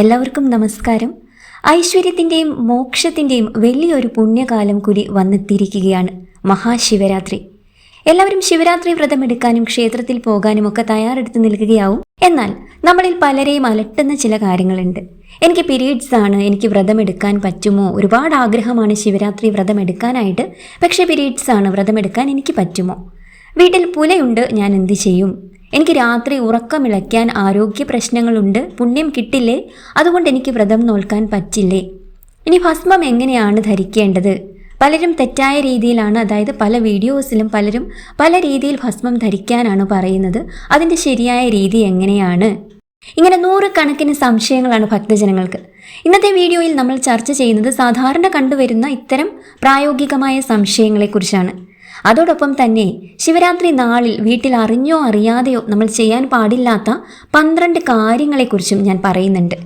എല്ലാവർക്കും നമസ്കാരം. ഐശ്വര്യത്തിൻ്റെയും മോക്ഷത്തിൻ്റെയും വലിയൊരു പുണ്യകാലം കൂടി വന്നെത്തിയിരിക്കുകയാണ് മഹാശിവരാത്രി. എല്ലാവരും ശിവരാത്രി വ്രതമെടുക്കാനും ക്ഷേത്രത്തിൽ പോകാനും ഒക്കെ തയ്യാറെടുത്ത് നിൽക്കുകയാവും. എന്നാൽ നമ്മളിൽ പലരെയും അലട്ടുന്ന ചില കാര്യങ്ങളുണ്ട്. എനിക്ക് പീരീഡ്സ് ആണ്, എനിക്ക് വ്രതമെടുക്കാൻ പറ്റുമോ? ഒരുപാട് ആഗ്രഹമാണ് ശിവരാത്രി വ്രതമെടുക്കാനായിട്ട്, പക്ഷേ പീരീഡ്സ് ആണ്, വ്രതമെടുക്കാൻ എനിക്ക് പറ്റുമോ? വീട്ടിൽ പുലയുണ്ട്, ഞാൻ എന്ത് ചെയ്യും? എനിക്ക് രാത്രി ഉറക്കമിളയ്ക്കാൻ ആരോഗ്യ പ്രശ്നങ്ങളുണ്ട്, പുണ്യം കിട്ടില്ലേ? അതുകൊണ്ട് എനിക്ക് വ്രതം നോൽക്കാൻ പറ്റില്ലേ? ഇനി ഭസ്മം എങ്ങനെയാണ് ധരിക്കേണ്ടത്? പലരും തെറ്റായ രീതിയിലാണ്, അതായത് പല വീഡിയോസിലും പലരും പല രീതിയിൽ ഭസ്മം ധരിക്കാനാണ് പറയുന്നത്. അതിൻ്റെ ശരിയായ രീതി എങ്ങനെയാണ്? ഇങ്ങനെ നൂറുകണക്കിന് സംശയങ്ങളാണ് ഭക്തജനങ്ങൾക്ക്. ഇന്നത്തെ വീഡിയോയിൽ നമ്മൾ ചർച്ച ചെയ്യുന്നത് സാധാരണ കണ്ടുവരുന്ന ഇത്തരം പ്രായോഗികമായ സംശയങ്ങളെക്കുറിച്ചാണ്. അതോടൊപ്പം തന്നെ ശിവരാത്രി നാളിൽ വീട്ടിൽ അറിഞ്ഞോ അറിയാതെയോ നമ്മൾ ചെയ്യാൻ പാടില്ലാത്ത 12 കാര്യങ്ങളെക്കുറിച്ചും ഞാൻ പറയുന്നുണ്ട്.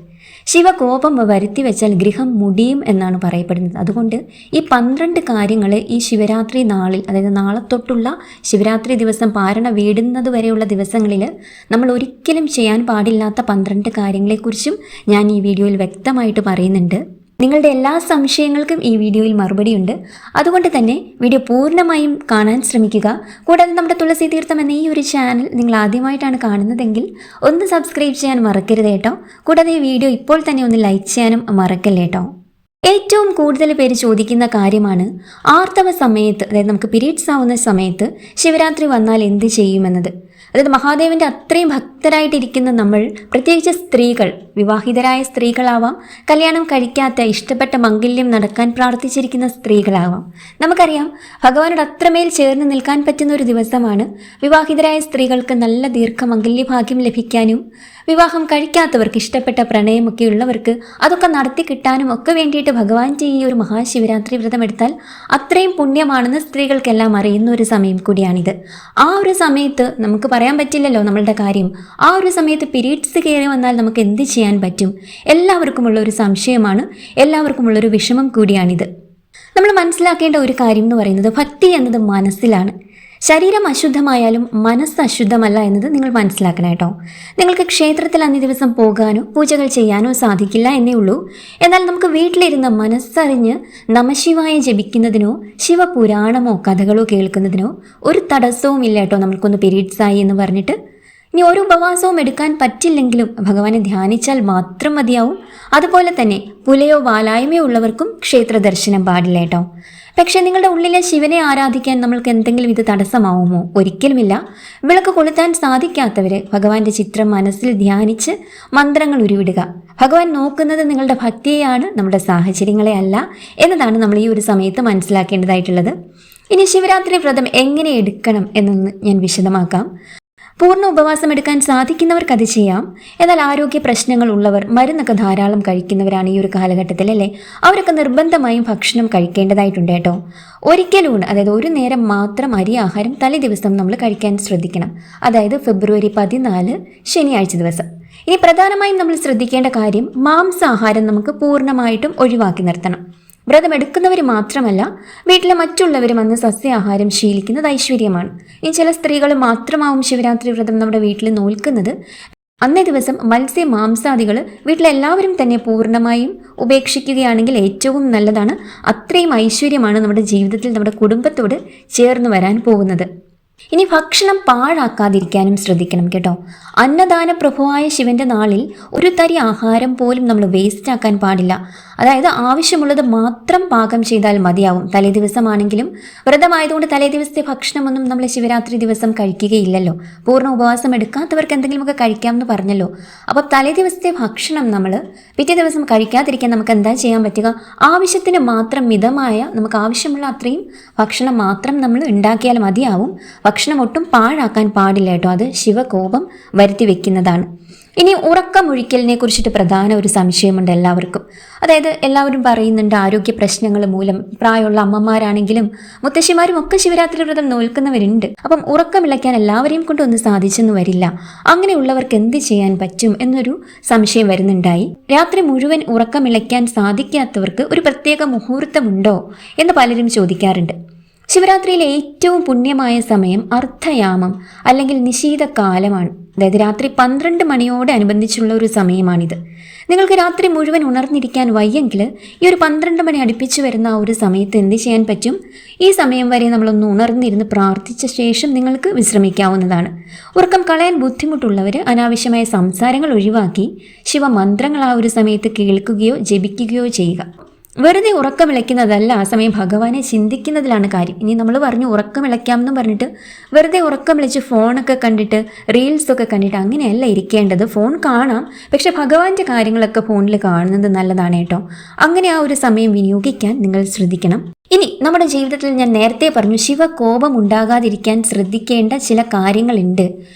ശിവകോപം വരുത്തി വെച്ചാൽ ഗൃഹം മുടിയും എന്നാണ് പറയപ്പെടുന്നത്. അതുകൊണ്ട് ഈ 12 കാര്യങ്ങൾ ഈ ശിവരാത്രി നാളിൽ, അതായത് നാളെ തൊട്ടുള്ള ശിവരാത്രി ദിവസം പാരണ വീടുന്നത് വരെയുള്ള ദിവസങ്ങളിൽ നമ്മൾ ഒരിക്കലും ചെയ്യാൻ പാടില്ലാത്ത 12 കാര്യങ്ങളെക്കുറിച്ചും ഞാൻ ഈ വീഡിയോയിൽ വ്യക്തമായിട്ട് പറയുന്നുണ്ട്. നിങ്ങളുടെ എല്ലാ സംശയങ്ങൾക്കും ഈ വീഡിയോയിൽ മറുപടിയുണ്ട്. അതുകൊണ്ട് തന്നെ വീഡിയോ പൂർണ്ണമായും കാണാൻ ശ്രമിക്കുക. കൂടാതെ നമ്മുടെ തുളസി തീർത്ഥം എന്ന ഈ ഒരു ചാനൽ നിങ്ങൾ ആദ്യമായിട്ടാണ് കാണുന്നതെങ്കിൽ ഒന്ന് സബ്സ്ക്രൈബ് ചെയ്യാൻ മറക്കരുത് കേട്ടോ. കൂടാതെ ഈ വീഡിയോ ഇപ്പോൾ തന്നെ ഒന്ന് ലൈക്ക് ചെയ്യാനും മറക്കല്ലേ കേട്ടോ. ഏറ്റവും കൂടുതൽ പേര് ചോദിക്കുന്ന കാര്യമാണ് ആർത്തവ സമയത്ത്, അതായത് നമുക്ക് പീരീഡ്സ് ആവുന്ന സമയത്ത് ശിവരാത്രി വന്നാൽ എന്ത് ചെയ്യുമെന്നത്. അതായത് മഹാദേവൻ്റെ അത്രയും ഭക്തരായിട്ടിരിക്കുന്ന നമ്മൾ, പ്രത്യേകിച്ച് സ്ത്രീകൾ, വിവാഹിതരായ സ്ത്രീകളാവാം, കല്യാണം കഴിക്കാത്ത ഇഷ്ടപ്പെട്ട മംഗല്യം നടക്കാൻ പ്രാർത്ഥിച്ചിരിക്കുന്ന സ്ത്രീകളാവാം. നമുക്കറിയാം ഭഗവാനോട് അത്രമേൽ ചേർന്ന് നിൽക്കാൻ പറ്റുന്ന ഒരു ദിവസമാണ്. വിവാഹിതരായ സ്ത്രീകൾക്ക് നല്ല ദീർഘമംഗല്യഭാഗ്യം ലഭിക്കാനും വിവാഹം കഴിക്കാത്തവർക്ക് ഇഷ്ടപ്പെട്ട പ്രണയമൊക്കെ ഉള്ളവർക്ക് അതൊക്കെ നടത്തി കിട്ടാനും ഒക്കെ വേണ്ടിയിട്ട് ഭഗവാന്റെ ഈ ഒരു മഹാശിവരാത്രി വ്രതം എടുത്താൽ അത്രയും പുണ്യമാണെന്ന് സ്ത്രീകൾക്കെല്ലാം അറിയുന്ന ഒരു സമയം കൂടിയാണിത്. ആ ഒരു സമയത്ത് നമുക്ക് പറയാൻ പറ്റില്ലല്ലോ നമ്മളുടെ കാര്യം. ആ ഒരു സമയത്ത് പീരീഡ്സ് കയറി വന്നാൽ നമുക്ക് എന്ത് ചെയ്യാൻ പറ്റും? എല്ലാവർക്കുമുള്ള ഒരു സംശയമാണ്, എല്ലാവർക്കുമുള്ളൊരു വിഷമം കൂടിയാണിത്. നമ്മൾ മനസ്സിലാക്കേണ്ട ഒരു കാര്യം എന്ന് പറയുന്നത് ഭക്തി എന്നത് മനസ്സിലാണ്. ശരീരം അശുദ്ധമായാലും മനസ്സ് അശുദ്ധമല്ല എന്നത് നിങ്ങൾ മനസ്സിലാക്കണം കേട്ടോ. നിങ്ങൾക്ക് ക്ഷേത്രത്തിൽ അന്നേ ദിവസം പോകാനോ പൂജകൾ ചെയ്യാനോ സാധിക്കില്ല എന്നേ ഉള്ളൂ. എന്നാൽ നമുക്ക് വീട്ടിലിരുന്ന് മനസ്സറിഞ്ഞ് നമശിവായ ജപിക്കുന്നതിനോ ശിവപുരാണമോ കഥകളോ കേൾക്കുന്നതിനോ ഒരു തടസ്സവും ഇല്ല കേട്ടോ. നമുക്കൊന്ന് പീരീഡ്സ് ആയി എന്ന് പറഞ്ഞിട്ട് ഇനി ഒരു ഉപവാസവും എടുക്കാൻ പറ്റില്ലെങ്കിലും ഭഗവാനെ ധ്യാനിച്ചാൽ മാത്രം മതിയാവും. അതുപോലെ തന്നെ പുലയോ വാലായ്മയോ ഉള്ളവർക്കും ക്ഷേത്ര ദർശനം പാടില്ല കേട്ടോ. പക്ഷേ നിങ്ങളുടെ ഉള്ളിലെ ശിവനെ ആരാധിക്കാൻ നമ്മൾക്ക് എന്തെങ്കിലും ഇത് തടസ്സമാവുമോ? ഒരിക്കലുമില്ല. വിളക്ക് കൊളുത്താൻ സാധിക്കാത്തവർ ഭഗവാന്റെ ചിത്രം മനസ്സിൽ ധ്യാനിച്ച് മന്ത്രങ്ങൾ ഉരുവിടുക. ഭഗവാൻ നോക്കുന്നത് നിങ്ങളുടെ ഭക്തിയെയാണ്, നമ്മുടെ സാഹചര്യങ്ങളെ അല്ല എന്നതാണ് നമ്മൾ ഈ ഒരു സമയത്ത് മനസ്സിലാക്കേണ്ടതായിട്ടുള്ളത്. ഇനി ശിവരാത്രി വ്രതം എങ്ങനെ എടുക്കണം എന്നൊന്ന് ഞാൻ വിശദമാക്കാം. പൂർണ്ണ ഉപവാസം എടുക്കാൻ സാധിക്കുന്നവർക്ക് അത് ചെയ്യാം. എന്നാൽ ആരോഗ്യ പ്രശ്നങ്ങൾ ഉള്ളവർ, മരുന്നൊക്കെ ധാരാളം കഴിക്കുന്നവരാണ് ഈ ഒരു കാലഘട്ടത്തിൽ അല്ലേ, അവരൊക്കെ നിർബന്ധമായും ഭക്ഷണം കഴിക്കേണ്ടതായിട്ടുണ്ട് കേട്ടോ. ഒരിക്കലൂണ്, അതായത് ഒരു നേരം മാത്രം അരി ആഹാരം തലേ ദിവസം നമ്മൾ കഴിക്കാൻ ശ്രദ്ധിക്കണം. അതായത് ഫെബ്രുവരി 14 ശനിയാഴ്ച ദിവസം. ഇനി പ്രധാനമായും നമ്മൾ ശ്രദ്ധിക്കേണ്ട കാര്യം മാംസാഹാരം നമുക്ക് പൂർണ്ണമായിട്ടും ഒഴിവാക്കി നിർത്തണം. വ്രതം എടുക്കുന്നവർ മാത്രമല്ല, വീട്ടിലെ മറ്റുള്ളവരും അന്ന് സസ്യാഹാരം ശീലിക്കുന്നത് ഐശ്വര്യമാണ്. ഈ ചില സ്ത്രീകൾ മാത്രമാവും ശിവരാത്രി വ്രതം നമ്മുടെ വീട്ടിൽ നോൽക്കുന്നത്. അന്നേ ദിവസം മത്സ്യ മാംസാദികൾ വീട്ടിലെല്ലാവരും തന്നെ പൂർണ്ണമായും ഉപേക്ഷിക്കുകയാണെങ്കിൽ ഏറ്റവും നല്ലതാണ്. അത്രയും ഐശ്വര്യമാണ് നമ്മുടെ ജീവിതത്തിൽ, നമ്മുടെ കുടുംബത്തോട് ചേർന്ന് വരാൻ പോകുന്നത്. ഇനി ഭക്ഷണം പാഴാക്കാതിരിക്കാനും ശ്രദ്ധിക്കണം കേട്ടോ. അന്നദാന പ്രഭുവായ ശിവന്റെ നാളിൽ ഒരു തരി ആഹാരം പോലും നമ്മൾ വേസ്റ്റ് ആക്കാൻ പാടില്ല. അതായത് ആവശ്യമുള്ളത് മാത്രം പാകം ചെയ്താൽ മതിയാവും. തലേ ദിവസമാണെങ്കിലും വ്രതമായതുകൊണ്ട് തലേ ദിവസത്തെ ഭക്ഷണമൊന്നും നമ്മൾ ശിവരാത്രി ദിവസം കഴിക്കുകയില്ലല്ലോ. പൂർണ്ണ ഉപവാസം എടുക്കാത്തവർക്ക് എന്തെങ്കിലുമൊക്കെ കഴിക്കാമെന്ന് പറഞ്ഞല്ലോ. അപ്പോൾ തലേ ദിവസത്തെ ഭക്ഷണം നമ്മൾ പിറ്റേ ദിവസം കഴിക്കാതിരിക്കാൻ നമുക്ക് എന്താ ചെയ്യാൻ പറ്റുക? ആവശ്യത്തിന് മാത്രം മിതമായ, നമുക്ക് ആവശ്യമുള്ള അത്രയും ഭക്ഷണം മാത്രം നമ്മൾ ഉണ്ടാക്കിയാൽ മതിയാവും. ഭക്ഷണം ഒട്ടും പാഴാക്കാൻ പാടില്ല കേട്ടോ. അത് ശിവകോപം വരുത്തി വെക്കുന്നതാണ്. ഇനി ഉറക്കമൊഴിക്കലിനെ കുറിച്ചിട്ട് പ്രധാന ഒരു സംശയമുണ്ട് എല്ലാവർക്കും. അതായത് എല്ലാവരും പറയുന്നുണ്ട് ആരോഗ്യ പ്രശ്നങ്ങൾ മൂലം, പ്രായമുള്ള അമ്മമാരാണെങ്കിലും മുത്തശ്ശിമാരും ഒക്കെ ശിവരാത്രി വ്രതം നോൽക്കുന്നവരുണ്ട്. അപ്പം ഉറക്കമിളയ്ക്കാൻ എല്ലാവരെയും കൊണ്ടൊന്നും സാധിച്ചെന്ന് വരില്ല. അങ്ങനെയുള്ളവർക്ക് എന്ത് ചെയ്യാൻ പറ്റും എന്നൊരു സംശയം വരുന്നുണ്ടായി. രാത്രി മുഴുവൻ ഉറക്കമിളയ്ക്കാൻ സാധിക്കാത്തവർക്ക് ഒരു പ്രത്യേക മുഹൂർത്തമുണ്ടോ എന്ന് പലരും ചോദിക്കാറുണ്ട്. ശിവരാത്രിയിലെ ഏറ്റവും പുണ്യമായ സമയം അർദ്ധയാമം അല്ലെങ്കിൽ നിശീതകാലമാണ്. അതായത് രാത്രി 12 മണിയോടെ അനുബന്ധിച്ചുള്ള ഒരു സമയമാണിത്. നിങ്ങൾക്ക് രാത്രി മുഴുവൻ ഉണർന്നിരിക്കാൻ വയ്യെങ്കിൽ ഈ ഒരു 12 മണി അടുപ്പിച്ച് വരുന്ന ആ ഒരു സമയത്ത് എന്ത് ചെയ്യാൻ പറ്റും? ഈ സമയം വരെ നമ്മളൊന്ന് ഉണർന്നിരുന്ന് പ്രാർത്ഥിച്ച ശേഷം നിങ്ങൾക്ക് വിശ്രമിക്കാവുന്നതാണ്. ഉറക്കം കളയാൻ ബുദ്ധിമുട്ടുള്ളവർ അനാവശ്യമായ സംസാരങ്ങൾ ഒഴിവാക്കി ശിവമന്ത്രങ്ങൾ ആ ഒരു സമയത്ത് കേൾക്കുകയോ ജപിക്കുകയോ ചെയ്യുക. വെറുതെ ഉറക്കം വിളയ്ക്കുന്നതല്ല ആ സമയം ഭഗവാനെ ചിന്തിക്കുന്നതിലാണ് കാര്യം. ഇനി നമ്മൾ പറഞ്ഞു ഉറക്കം വിളയ്ക്കാമെന്ന് പറഞ്ഞിട്ട് വെറുതെ ഉറക്കം വിളിച്ച് ഫോണൊക്കെ കണ്ടിട്ട് റീൽസൊക്കെ കണ്ടിട്ട് അങ്ങനെയല്ല ഇരിക്കേണ്ടത്. ഫോൺ കാണാം, പക്ഷെ ഭഗവാന്റെ കാര്യങ്ങളൊക്കെ ഫോണിൽ കാണുന്നത് നല്ലതാണ് കേട്ടോ. അങ്ങനെ ആ ഒരു സമയം വിനിയോഗിക്കാൻ നിങ്ങൾ ശ്രദ്ധിക്കണം. ഇനി നമ്മുടെ ജീവിതത്തിൽ ഞാൻ നേരത്തെ പറഞ്ഞു ശിവകോപം ഉണ്ടാകാതിരിക്കാൻ ശ്രദ്ധിക്കേണ്ട ചില കാര്യങ്ങളുണ്ട്.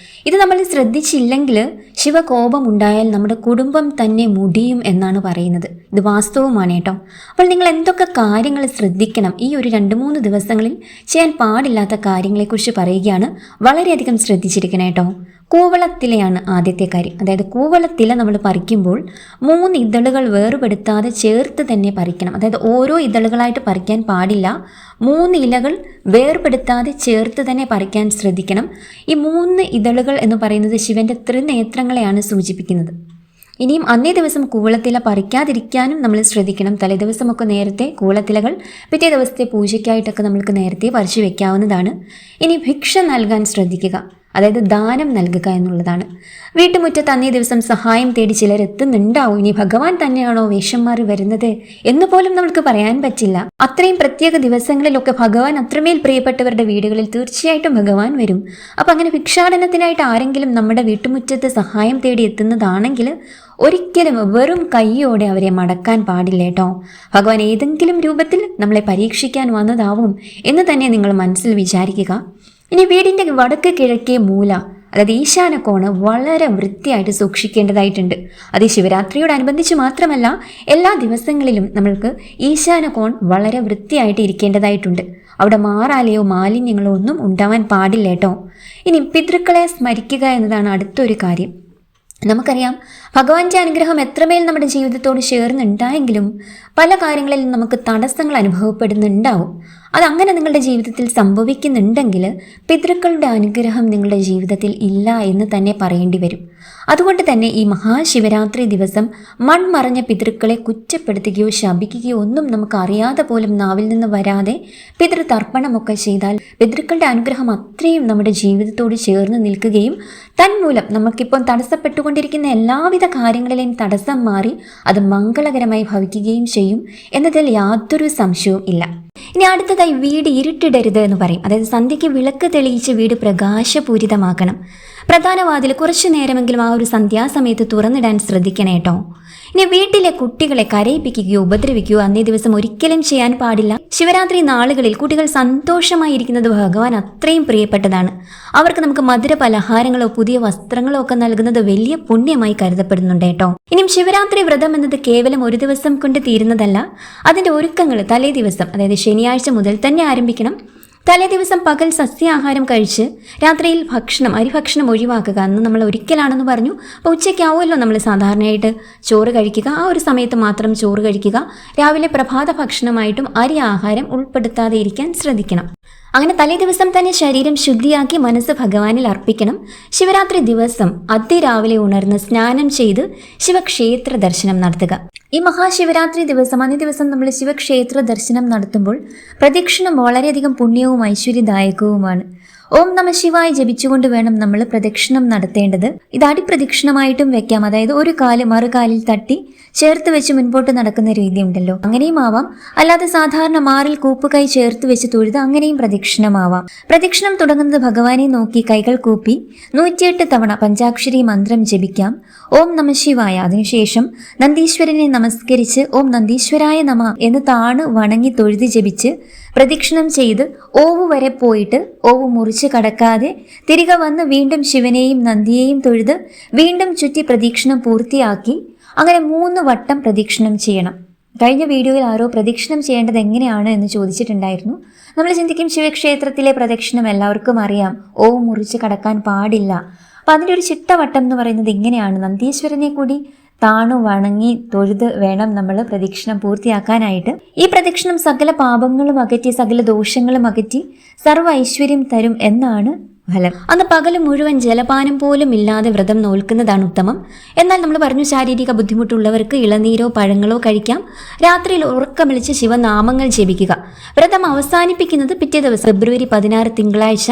ഇത് നമ്മൾ ശ്രദ്ധിച്ചില്ലെങ്കിൽ ശിവകോപം ഉണ്ടായാൽ നമ്മുടെ കുടുംബം തന്നെ മുടിയും എന്നാണ് പറയുന്നത്. ഇത് വാസ്തവമാണ് കേട്ടോ. അപ്പോൾ നിങ്ങൾ എന്തൊക്കെ കാര്യങ്ങൾ ശ്രദ്ധിക്കണം ഈ ഒരു 2-3 ദിവസങ്ങളിൽ ചെയ്യാൻ പാടില്ലാത്ത കാര്യങ്ങളെക്കുറിച്ച് പറയുകയാണ്. വളരെയധികം ശ്രദ്ധിച്ചിരിക്കണം കേട്ടോ. കൂവളത്തിലയാണ് ആദ്യത്തെ കാര്യം. അതായത് കൂവളത്തില നമ്മൾ പറിക്കുമ്പോൾ 3 ഇതളുകൾ വേർപെടുത്താതെ ചേർത്ത് തന്നെ പറിക്കണം. അതായത് ഓരോ ഇതളുകളായിട്ട് പറിക്കാൻ പാടില്ല. 3 ഇലകൾ വേർപെടുത്താതെ ചേർത്ത് തന്നെ പറിക്കാൻ ശ്രദ്ധിക്കണം. ഈ 3 ഇതളുകൾ എന്ന് പറയുന്നത് ശിവന്റെ ത്രിനേത്രങ്ങളെയാണ് സൂചിപ്പിക്കുന്നത്. ഇനിയും അന്നേ ദിവസം കൂവളത്തില പറിക്കാതിരിക്കാനും നമ്മൾ ശ്രദ്ധിക്കണം. തലേദിവസമൊക്കെ നേരത്തെ കൂവളത്തിലകൾ പിറ്റേ ദിവസത്തെ പൂജയ്ക്കായിട്ടൊക്കെ നമ്മൾക്ക് നേരത്തെ പറിച്ചു വെക്കാവുന്നതാണ്. ഇനി ഭിക്ഷ നൽകാൻ ശ്രദ്ധിക്കുക. അതായത് ദാനം നൽകുക എന്നുള്ളതാണ്. വീട്ടുമുറ്റത്ത് അന്നേ ദിവസം സഹായം തേടി ചിലർ എത്തുന്നുണ്ടാവും. ഇനി ഭഗവാൻ തന്നെയാണോ വേഷം മാറി വരുന്നത് എന്ന് പോലും നമുക്ക് പറയാൻ പറ്റില്ല. അത്രയും പ്രത്യേക ദിവസങ്ങളിലൊക്കെ ഭഗവാൻ അത്രമേൽ പ്രിയപ്പെട്ടവരുടെ വീടുകളിൽ തീർച്ചയായിട്ടും ഭഗവാൻ വരും. അപ്പം അങ്ങനെ ഭിക്ഷാടനത്തിനായിട്ട് ആരെങ്കിലും നമ്മുടെ വീട്ടുമുറ്റത്ത് സഹായം തേടി എത്തുന്നതാണെങ്കിൽ ഒരിക്കലും വെറും കൈയോടെ അവരെ മടക്കാൻ പാടില്ല കേട്ടോ. ഭഗവാൻ ഏതെങ്കിലും രൂപത്തിൽ നമ്മളെ പരീക്ഷിക്കാൻ വന്നതാവും എന്ന് തന്നെ നിങ്ങൾ മനസ്സിൽ വിചാരിക്കുക. ഇനി വീടിൻ്റെ വടക്ക് കിഴക്കേ മൂല, അതായത് ഈശാനക്കോണ് വളരെ വൃത്തിയായിട്ട് സൂക്ഷിക്കേണ്ടതായിട്ടുണ്ട്. അത് ശിവരാത്രിയോടനുബന്ധിച്ച് മാത്രമല്ല എല്ലാ ദിവസങ്ങളിലും നമ്മൾക്ക് ഈശാനക്കോൺ വളരെ വൃത്തിയായിട്ട് ഇരിക്കേണ്ടതായിട്ടുണ്ട്. അവിടെ മാറാലയോ മാലിന്യങ്ങളോ ഒന്നും ഉണ്ടാവാൻ പാടില്ല കേട്ടോ. ഇനി പിതൃക്കളെ സ്മരിക്കുക എന്നതാണ് അടുത്തൊരു കാര്യം. നമുക്കറിയാം ഭഗവാന്റെ അനുഗ്രഹം എത്രമേൽ നമ്മുടെ ജീവിതത്തോട് ചേർന്നുണ്ടായെങ്കിലും പല കാര്യങ്ങളിലും നമുക്ക് തടസ്സങ്ങൾ അനുഭവപ്പെടുന്നുണ്ടാവും. അതങ്ങനെ നിങ്ങളുടെ ജീവിതത്തിൽ സംഭവിക്കുന്നുണ്ടെങ്കിൽ പിതൃക്കളുടെ അനുഗ്രഹം നിങ്ങളുടെ ജീവിതത്തിൽ ഇല്ല എന്ന് തന്നെ പറയേണ്ടി വരും. അതുകൊണ്ട് തന്നെ ഈ മഹാശിവരാത്രി ദിവസം മൺമറഞ്ഞ പിതൃക്കളെ കുറ്റപ്പെടുത്തുകയോ ശപിക്കുകയോ ഒന്നും നമുക്ക് അറിയാതെ പോലും നാവിൽ നിന്ന് വരാതെ പിതൃതർപ്പണമൊക്കെ ചെയ്താൽ പിതൃക്കളുടെ അനുഗ്രഹം അത്രയും നമ്മുടെ ജീവിതത്തോട് ചേർന്ന് നിൽക്കുകയും തന്മൂലം നമുക്കിപ്പം തടസ്സപ്പെട്ടുകൊണ്ടിരിക്കുന്ന എല്ലാവിധ കാര്യങ്ങളിലെയും തടസ്സം മാറി അത് മംഗളകരമായി ഭവിക്കുകയും ചെയ്യും എന്നതിൽ യാതൊരു സംശയവും ഇല്ല. ഇനി അടുത്തതായി വീട് ഇരുട്ടിടരുത് എന്ന് പറയും. അതായത് സന്ധ്യയ്ക്ക് വിളക്ക് തെളിയിച്ച് വീട് പ്രകാശപൂരിതമാക്കണം. പ്രധാന വാതിൽ കുറച്ചു നേരമെങ്കിലും ആ ഒരു സന്ധ്യാസമയത്ത് തുറന്നിടാൻ ശ്രദ്ധിക്കണം കേട്ടോ. ഇനി വീട്ടിലെ കുട്ടികളെ കരയിപ്പിക്കുകയോ ഉപദ്രവിക്കുകയോ അന്നേ ദിവസം ഒരിക്കലും ചെയ്യാൻ പാടില്ല. ശിവരാത്രി നാളുകളിൽ കുട്ടികൾ സന്തോഷമായിരിക്കുന്നത് ഭഗവാൻ അത്രയും പ്രിയപ്പെട്ടതാണ്. അവർക്ക് നമുക്ക് മധുര പലഹാരങ്ങളോ പുതിയ വസ്ത്രങ്ങളോ ഒക്കെ നൽകുന്നത് വലിയ പുണ്യമായി കരുതപ്പെടുന്നുണ്ട് കേട്ടോ. ഇനിയും ശിവരാത്രി വ്രതം എന്നത് കേവലം ഒരു ദിവസം കൊണ്ട് തീരുന്നതല്ല. അതിൻ്റെ ഒരുക്കങ്ങൾ തലേ ദിവസം, അതായത് ശനിയാഴ്ച മുതൽ തന്നെ ആരംഭിക്കണം. തലേ ദിവസം പകൽ സസ്യാഹാരം കഴിച്ച് രാത്രിയിൽ അരിഭക്ഷണം ഒഴിവാക്കുക. അന്ന് നമ്മൾ ഒരിക്കലാണെന്ന് പറഞ്ഞു. അപ്പോൾ ഉച്ചയ്ക്കാവുമല്ലോ നമ്മൾ സാധാരണയായിട്ട് ചോറ് കഴിക്കുക. ആ ഒരു സമയത്ത് മാത്രം ചോറ് കഴിക്കുക. രാവിലെ പ്രഭാത ഭക്ഷണമായിട്ടും അരി ആഹാരം ഉൾപ്പെടുത്താതെ ഇരിക്കാൻ ശ്രദ്ധിക്കണം. അങ്ങനെ തലേ ദിവസം തന്നെ ശരീരം ശുദ്ധിയാക്കി മനസ്സ് ഭഗവാനിൽ അർപ്പിക്കണം. ശിവരാത്രി ദിവസം അതിരാവിലെ ഉണർന്ന് സ്നാനം ചെയ്ത് ശിവക്ഷേത്ര ദർശനം നടത്തുക. ഈ മഹാശിവരാത്രി ദിവസം അന്നേ ദിവസം നമ്മൾ ശിവക്ഷേത്ര ദർശനം നടത്തുമ്പോൾ പ്രദക്ഷിണം വളരെയധികം പുണ്യവും ഐശ്വര്യദായകവുമാണ്. ഓം നമ ശിവായ ജപിച്ചുകൊണ്ട് വേണം നമ്മൾ പ്രദക്ഷിണം നടത്തേണ്ടത്. ഇത് അടിപ്രദക്ഷിണമായിട്ടും വെക്കാം. അതായത് ഒരു കാല് മറുകാലിൽ തട്ടി ചേർത്ത് വെച്ച് മുൻപോട്ട് നടക്കുന്ന രീതി ഉണ്ടല്ലോ, അങ്ങനെയും ആവാം. അല്ലാതെ സാധാരണ മാറിൽ കൂപ്പുകൈ ചേർത്ത് വെച്ച് തൊഴുത് അങ്ങനെയും പ്രദക്ഷിണമാവാം. പ്രദക്ഷിണം തുടങ്ങുന്നത് ഭഗവാനെ നോക്കി കൈകൾ കൂപ്പി 108 തവണ പഞ്ചാക്ഷരി മന്ത്രം ജപിക്കാം. ഓം നമ ശിവായ. അതിനുശേഷം നന്ദീശ്വരനെ നമസ്കരിച്ച് ഓം നന്ദീശ്വരായ നമ എന്ന് താണ് വണങ്ങി തൊഴുതി ജപിച്ച് പ്രദക്ഷിണം ചെയ്ത് ഓവ് വരെ പോയിട്ട് ഓവ് മുറിച്ച് കടക്കാതെ തിരികെ വന്ന് വീണ്ടും ശിവനെയും നന്ദിയെയും തൊഴുത് വീണ്ടും ചുറ്റി പ്രദക്ഷിണം പൂർത്തിയാക്കി അങ്ങനെ 3 വട്ടം പ്രദക്ഷിണം ചെയ്യണം. കഴിഞ്ഞ വീഡിയോയിൽ ആരോ പ്രദക്ഷിണം ചെയ്യേണ്ടത് എങ്ങനെയാണ് എന്ന് ചോദിച്ചിട്ടുണ്ടായിരുന്നു. നമ്മൾ ചിന്തിക്കും ശിവക്ഷേത്രത്തിലെ പ്രദക്ഷിണം എല്ലാവർക്കും അറിയാം, ഓവ് മുറിച്ച് കടക്കാൻ പാടില്ല. അപ്പം അതിൻ്റെ ഒരു ചിട്ടവട്ടം എന്ന് പറയുന്നത് ഇങ്ങനെയാണ്. നന്ദീശ്വരനെ കൂടി താണു വണങ്ങി തൊഴുത് വേണം നമ്മൾ പ്രദക്ഷിണം പൂർത്തിയാക്കാനായിട്ട്. ഈ പ്രദക്ഷിണം സകല പാപങ്ങളും അകറ്റി സകല ദോഷങ്ങളും അകറ്റി സർവ്വ ഐശ്വര്യം തരും എന്നാണ് ഫലം. അന്ന് പകല് മുഴുവൻ ജലപാനം പോലും ഇല്ലാതെ വ്രതം നോൽക്കുന്നതാണ് ഉത്തമം. എന്നാൽ നമ്മൾ പറഞ്ഞു, ശാരീരിക ബുദ്ധിമുട്ടുള്ളവർക്ക് ഇളനീരോ പഴങ്ങളോ കഴിക്കാം. രാത്രിയിൽ ഉറക്കമിളിച്ച് ശിവനാമങ്ങൾ ജപിക്കുക. വ്രതം അവസാനിപ്പിക്കുന്നത് പിറ്റേ ദിവസം ഫെബ്രുവരി 16 തിങ്കളാഴ്ച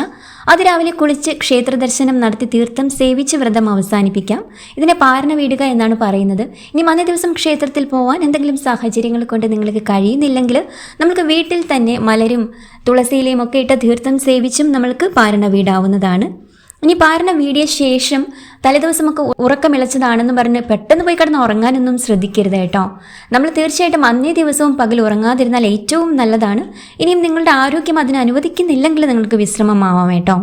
അതിരാവിലെ കുളിച്ച് ക്ഷേത്ര ദർശനം നടത്തി തീർത്ഥം സേവിച്ച് വ്രതം അവസാനിപ്പിക്കാം. ഇതിനെ പാരണ വീടുക എന്നാണ് പറയുന്നത്. ഇനി അന്നേ ദിവസം ക്ഷേത്രത്തിൽ പോകാൻ എന്തെങ്കിലും സാഹചര്യങ്ങൾ കൊണ്ട് നിങ്ങൾക്ക് കഴിയുന്നില്ലെങ്കിൽ നമുക്ക് വീട്ടിൽ തന്നെ മലരും തുളസിയിലയും ഒക്കെ ഇട്ട തീർത്ഥം സേവിച്ചും നമ്മൾക്ക് പാരണ വീടാവുന്നതാണ്. ഇനി പാരണ വീടിയ ശേഷം തലേദിവസമൊക്കെ ഉറക്കമിളച്ചതാണെന്ന് പറഞ്ഞ് പെട്ടെന്ന് പോയി കിടന്ന് ഉറങ്ങാനൊന്നും ശ്രദ്ധിക്കരുത് കേട്ടോ. നമ്മൾ തീർച്ചയായിട്ടും അന്നേ ദിവസവും പകൽ ഉറങ്ങാതിരുന്നാൽ ഏറ്റവും നല്ലതാണ്. ഇനിയും നിങ്ങളുടെ ആരോഗ്യം അതിന് അനുവദിക്കുന്നില്ലെങ്കിൽ നിങ്ങൾക്ക് വിശ്രമമാവാം കേട്ടോ.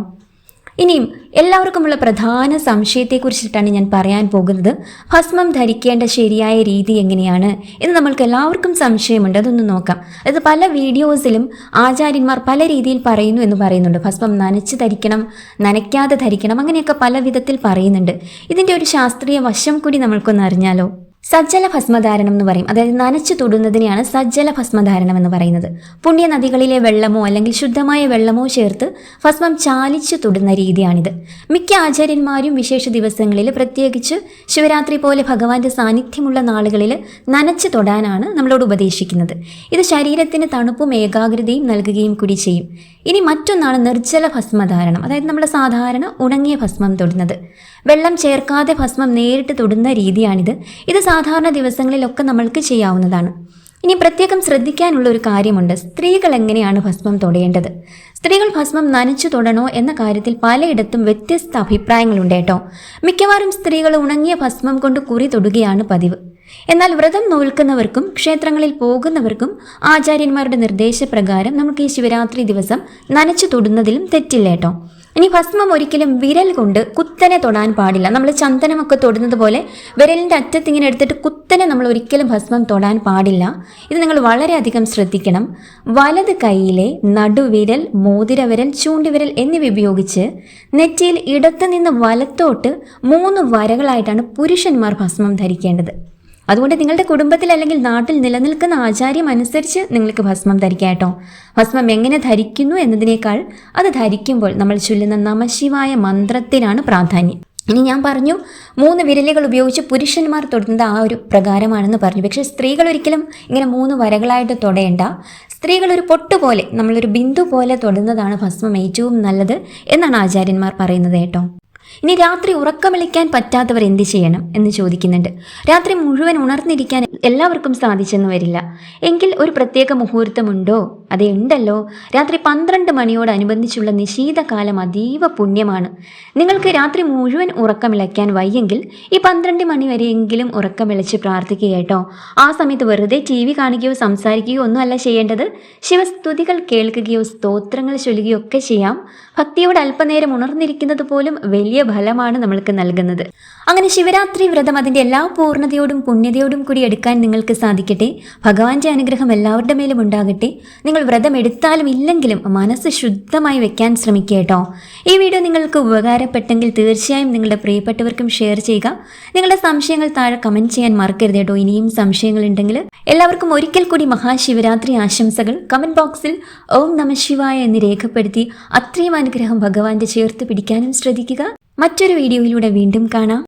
ഇനിയും എല്ലാവർക്കുമുള്ള പ്രധാന സംശയത്തെക്കുറിച്ചിട്ടാണ് ഞാൻ പറയാൻ പോകുന്നത്. ഭസ്മം ധരിക്കേണ്ട ശരിയായ രീതി എങ്ങനെയാണ് എന്ന് നമ്മൾക്ക് എല്ലാവർക്കും സംശയമുണ്ട്. അതൊന്ന് നോക്കാം. അത് പല വീഡിയോസിലും ആചാര്യന്മാർ പല രീതിയിൽ പറയുന്നു എന്ന് പറയുന്നുണ്ട്. ഭസ്മം നനച്ച് ധരിക്കണം, നനയ്ക്കാതെ ധരിക്കണം, അങ്ങനെയൊക്കെ പല വിധത്തിൽ പറയുന്നുണ്ട്. ഇതിൻ്റെ ഒരു ശാസ്ത്രീയ വശം കൂടി നമ്മൾക്കൊന്ന് അറിഞ്ഞാലോ? സജ്ജല ഭസ്മധാരണം എന്ന് പറയും. അതായത് നനച്ചു തൊടുന്നതിനെയാണ് സജ്ജല ഭസ്മധാരണം എന്ന് പറയുന്നത്. പുണ്യ നദികളിലെ വെള്ളമോ അല്ലെങ്കിൽ ശുദ്ധമായ വെള്ളമോ ചേർത്ത് ഭസ്മം ചാലിച്ചു തൊടുന്ന രീതിയാണിത്. മിക്ക ആചാര്യന്മാരും വിശേഷ ദിവസങ്ങളിൽ, പ്രത്യേകിച്ച് ശിവരാത്രി പോലെ ഭഗവാന്റെ സാന്നിധ്യമുള്ള നാളുകളിൽ നനച്ചു തൊടാനാണ് നമ്മളോട് ഉപദേശിക്കുന്നത്. ഇത് ശരീരത്തിന് തണുപ്പും ഏകാഗ്രതയും നൽകുകയും കൂടി ചെയ്യും. ഇനി മറ്റൊന്നാണ് നിർജ്ജല ഭസ്മധാരണം. അതായത് നമ്മൾ സാധാരണ ഉണങ്ങിയ ഭസ്മം തൊടുന്നത്. വെള്ളം ചേർക്കാതെ ഭസ്മം നേരിട്ട് തൊടുന്ന രീതിയാണിത്. ഇത് സാധാരണ ദിവസങ്ങളിലൊക്കെ നമ്മൾക്ക് ചെയ്യാവുന്നതാണ്. ഇനി പ്രത്യേകം ശ്രദ്ധിക്കാനുള്ള ഒരു കാര്യമുണ്ട്. സ്ത്രീകൾ എങ്ങനെയാണ് ഭസ്മം തൊടേണ്ടത്? സ്ത്രീകൾ ഭസ്മം നനച്ചു തൊടണോ എന്ന കാര്യത്തിൽ പലയിടത്തും വ്യത്യസ്ത അഭിപ്രായങ്ങളുണ്ട് കേട്ടോ. മിക്കവാറും സ്ത്രീകൾ ഉണങ്ങിയ ഭസ്മം കൊണ്ട് കുറി തൊടുകയാണ് പതിവ്. എന്നാൽ വ്രതം നോൽക്കുന്നവർക്കും ക്ഷേത്രങ്ങളിൽ പോകുന്നവർക്കും ആചാര്യന്മാരുടെ നിർദ്ദേശപ്രകാരം നമുക്ക് ഈ ശിവരാത്രി ദിവസം നനച്ചു തൊടുന്നതിലും തെറ്റില്ല കേട്ടോ. ഇനി ഭസ്മം ഒരിക്കലും വിരൽ കൊണ്ട് കുത്തനെ തൊടാൻ പാടില്ല. നമ്മൾ ചന്ദനമൊക്കെ തൊടുന്നത് പോലെ വിരലിൻ്റെ അറ്റത്ത് ഇങ്ങനെ എടുത്തിട്ട് കുത്തനെ നമ്മൾ ഒരിക്കലും ഭസ്മം തൊടാൻ പാടില്ല. ഇത് നിങ്ങൾ വളരെയധികം ശ്രദ്ധിക്കണം. വലത് കൈയിലെ നടുവിരൽ, മോതിരവിരൽ, ചൂണ്ടുവിരൽ എന്നിവ ഉപയോഗിച്ച് നെറ്റിയിൽ ഇടത്ത് നിന്ന് വലത്തോട്ട് 3 വരകളായിട്ടാണ് പുരുഷന്മാർ ഭസ്മം ധരിക്കേണ്ടത്. അതുകൊണ്ട് നിങ്ങളുടെ കുടുംബത്തിൽ അല്ലെങ്കിൽ നാട്ടിൽ നിലനിൽക്കുന്ന ആചാര്യം അനുസരിച്ച് നിങ്ങൾക്ക് ഭസ്മം ധരിക്കാം കേട്ടോ. ഭസ്മം എങ്ങനെ ധരിക്കുന്നു എന്നതിനേക്കാൾ അത് ധരിക്കുമ്പോൾ നമ്മൾ ചൊല്ലുന്ന നമശിവായ മന്ത്രത്തിനാണ് പ്രാധാന്യം. ഇനി ഞാൻ പറഞ്ഞു 3 വിരലുകൾ ഉപയോഗിച്ച് പുരുഷന്മാർ തൊടുന്നത് ആ ഒരു പ്രകാരമാണെന്ന് പറഞ്ഞു. പക്ഷേ സ്ത്രീകൾ ഒരിക്കലും ഇങ്ങനെ 3 വരകളായിട്ട് തൊടേണ്ട. സ്ത്രീകൾ ഒരു പൊട്ട് പോലെ, നമ്മളൊരു ബിന്ദു പോലെ തൊടുന്നതാണ് ഭസ്മം ഏറ്റവും നല്ലത് എന്നാണ് ആചാര്യന്മാർ പറയുന്നത് കേട്ടോ. ഇനി രാത്രി ഉറക്കമിളിക്കാൻ പറ്റാത്തവർ എന്ത് ചെയ്യണം എന്ന് ചോദിക്കുന്നുണ്ട്. രാത്രി മുഴുവൻ ഉണർന്നിരിക്കാൻ എല്ലാവർക്കും സാധിച്ചെന്ന് വരില്ല. എങ്കിൽ ഒരു പ്രത്യേക മുഹൂർത്തമുണ്ടോ? അതെ, ഉണ്ടല്ലോ. രാത്രി 12 മണിയോടനുബന്ധിച്ചുള്ള നിശീതകാലം അതീവ പുണ്യമാണ്. നിങ്ങൾക്ക് രാത്രി മുഴുവൻ ഉറക്കമിളയ്ക്കാൻ വയ്യെങ്കിൽ ഈ 12 മണി വരെയെങ്കിലും ഉറക്കമിളച്ച് പ്രാർത്ഥിക്കുക കേട്ടോ. ആ സമയത്ത് വെറുതെ TV കാണുകയോ സംസാരിക്കുകയോ ഒന്നുമല്ല ചെയ്യേണ്ടത്. ശിവസ്തുതികൾ കേൾക്കുകയോ സ്തോത്രങ്ങൾ ചൊല്ലുകയോ ഒക്കെ ചെയ്യാം. ഭക്തിയോട് അല്പനേരം ഉണർന്നിരിക്കുന്നത് പോലും വലിയ ഫലമാണ് നമ്മൾക്ക് നൽകുന്നത്. അങ്ങനെ ശിവരാത്രി വ്രതം അതിൻ്റെ എല്ലാ പൂർണ്ണതയോടും പുണ്യതയോടും കൂടി എടുക്കാൻ നിങ്ങൾക്ക് സാധിക്കട്ടെ. ഭഗവാന്റെ അനുഗ്രഹം എല്ലാവരുടെ മേലും ഉണ്ടാകട്ടെ. നിങ്ങൾ വ്രതം എടുത്താലും ഇല്ലെങ്കിലും മനസ്സ് ശുദ്ധമായി വെക്കാൻ ശ്രമിക്കുക കേട്ടോ. ഈ വീഡിയോ നിങ്ങൾക്ക് ഉപകാരപ്പെട്ടെങ്കിൽ തീർച്ചയായും നിങ്ങളുടെ പ്രിയപ്പെട്ടവർക്കും ഷെയർ ചെയ്യുക. നിങ്ങളുടെ സംശയങ്ങൾ താഴെ കമൻറ്റ് ചെയ്യാൻ മറക്കരുത് കേട്ടോ. ഇനിയും സംശയങ്ങൾ ഉണ്ടെങ്കിൽ എല്ലാവർക്കും ഒരിക്കൽ കൂടി മഹാശിവരാത്രി ആശംസകൾ. കമൻറ്റ് ബോക്സിൽ ഓം നമഃശിവായ എന്ന് രേഖപ്പെടുത്തി അത്രയും അനുഗ്രഹം ഭഗവാന്റെ ചേർത്ത് പിടിക്കാനും ശ്രദ്ധിക്കുക. മറ്റൊരു വീഡിയോയിലൂടെ വീണ്ടും കാണാം.